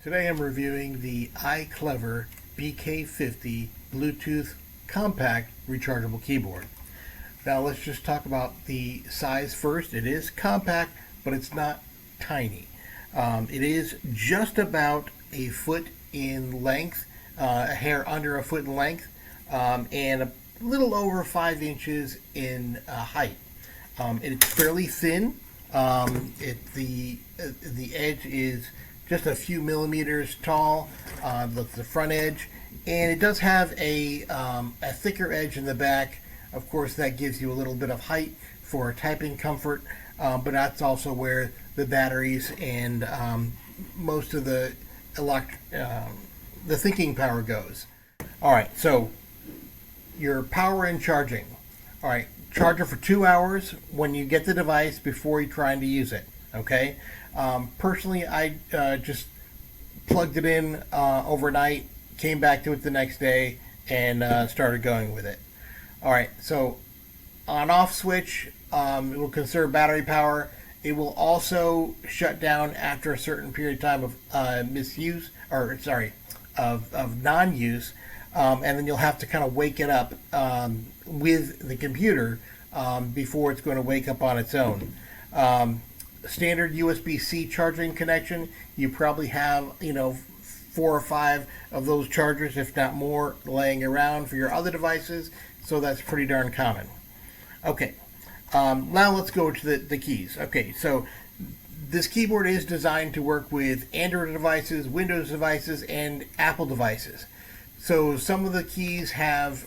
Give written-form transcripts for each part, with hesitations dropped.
Today I'm reviewing the iClever BK50 Bluetooth compact rechargeable keyboard. Now let's just talk about the size first. It is compact, but it's not tiny. It is just about a foot in length, a hair under a foot in length, and a little over 5 inches in height. It's fairly thin. The edge is just a few millimeters tall, the front edge, and it does have a thicker edge in the back. Of course, that gives you a little bit of height for typing comfort, but that's also where the batteries and most of the thinking power goes. All right, so your power and charging. All right, charger for 2 hours when you get the device before you're trying to use it. Okay. Personally, I just plugged it in overnight, came back to it the next day, and started going with it. All right, so on-off switch, it will conserve battery power. It will also shut down after a certain period of time of misuse, or sorry, of non-use, and then you'll have to kind of wake it up with the computer before it's going to wake up on its own. Standard USB-C charging connection, you probably have 4 or 5 of those chargers, if not more, laying around for your other devices, so that's pretty darn common. Okay, now let's go to the keys. Okay, so this keyboard is designed to work with Android devices, Windows devices, and Apple devices. So some of the keys have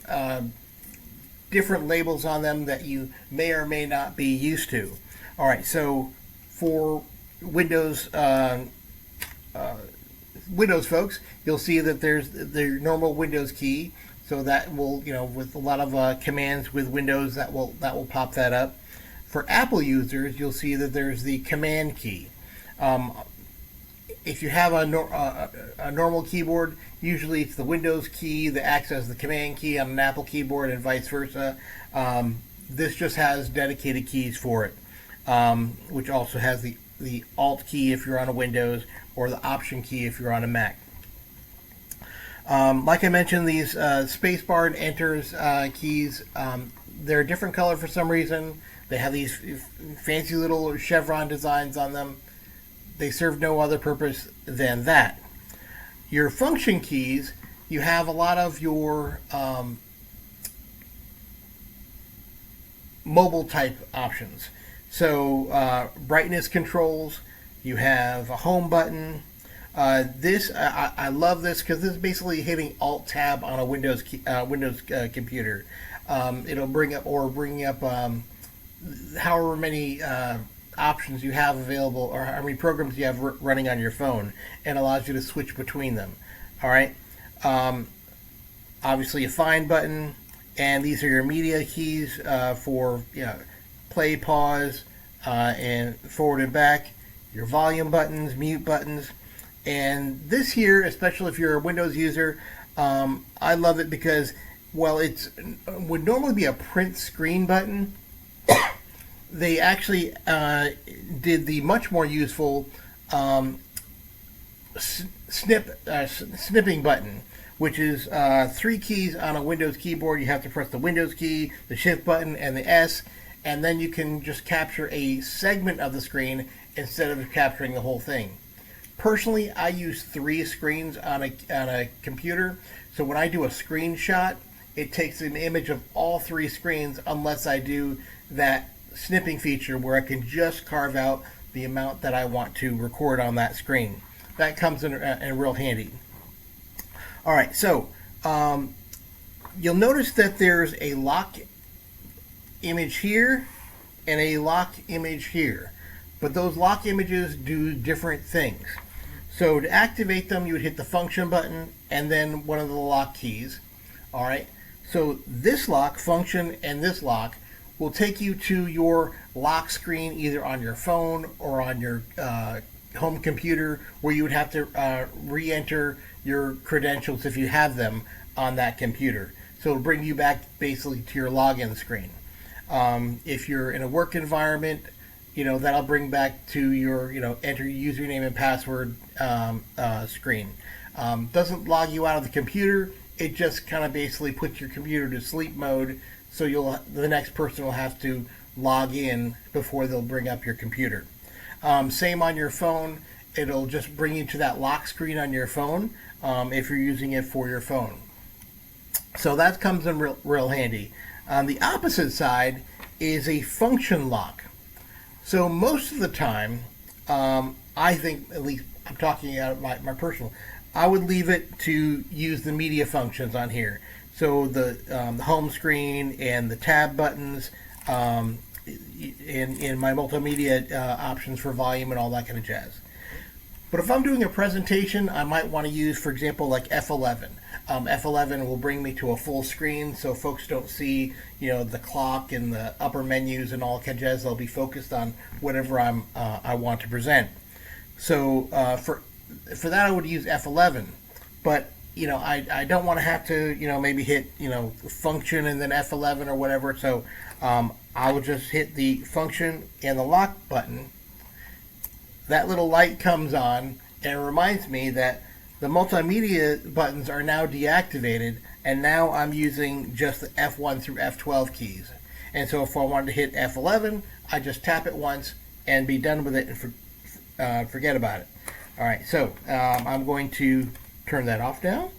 different labels on them that you may or may not be used to. All right, so for Windows folks, you'll see that there's the normal Windows key, so that will, with a lot of commands with Windows, that will pop that up. For Apple users, you'll see that there's the command key. If you have a normal keyboard, usually it's the Windows key that acts as the command key on an Apple keyboard, and vice versa. This just has dedicated keys for it. Which also has the Alt key if you're on a Windows, or the Option key if you're on a Mac. Like I mentioned, these spacebar and Enters keys, they're a different color for some reason. They have these fancy little chevron designs on them. They serve no other purpose than that. Your function keys, you have a lot of your mobile type options. So brightness controls, you have a home button. I love this because this is basically hitting Alt Tab on a Windows computer. It'll bring up however many options you have available, or how many programs you have running on your phone, and allows you to switch between them. All right. Obviously a Find button, and these are your media keys for play, pause, and forward and back, your volume buttons, mute buttons. And this here, especially if you're a Windows user, I love it because, while it would normally be a print screen button, they actually did the much more useful snipping button, which is 3 keys on a Windows keyboard. You have to press the Windows key, the Shift button, and the S, and then you can just capture a segment of the screen instead of capturing the whole thing. Personally, I use 3 screens on a computer, so when I do a screenshot, it takes an image of all 3 screens, unless I do that snipping feature where I can just carve out the amount that I want to record on that screen. That comes in real handy. All right, so you'll notice that there's a lock image here and a lock image here, but those lock images do different things. So to activate them, you would hit the function button and then one of the lock keys. All right, so this lock, function, and this lock will take you to your lock screen, either on your phone or on your home computer, where you would have to re-enter your credentials if you have them on that computer. So it'll bring you back basically to your login screen. If you're in a work environment, that'll bring back to your, enter your username and password screen. Doesn't log you out of the computer. It just kind of basically puts your computer to sleep mode, so the next person will have to log in before they'll bring up your computer. Same on your phone. It'll just bring you to that lock screen on your phone if you're using it for your phone. So that comes in real handy. On the opposite side is a function lock. So most of the time, I think, at least I'm talking out of my personal, I would leave it to use the media functions on here. So the home screen and the tab buttons, and my multimedia options for volume and all that kind of jazz. But if I'm doing a presentation, I might want to use, for example, like F11. F11 will bring me to a full screen, so folks don't see, the clock and the upper menus and all that jazz. They'll be focused on whatever I want to present. So for that, I would use F11. But I don't want to have to maybe hit function and then F11 or whatever. So I will just hit the function and the lock button. That little light comes on and it reminds me that the multimedia buttons are now deactivated, and now I'm using just the F1 through F12 keys. And so if I wanted to hit F11, I just tap it once and be done with it and forget about it. All right, so I'm going to turn that off now,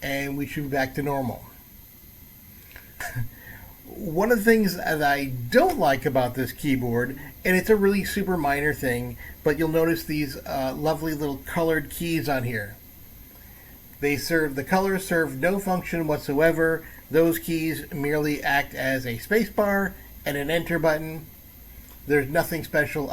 and we should be back to normal. One of the things that I don't like about this keyboard, and it's a really super minor thing, but you'll notice these lovely little colored keys on here. The colors serve no function whatsoever. Those keys merely act as a space bar and an enter button. There's nothing special.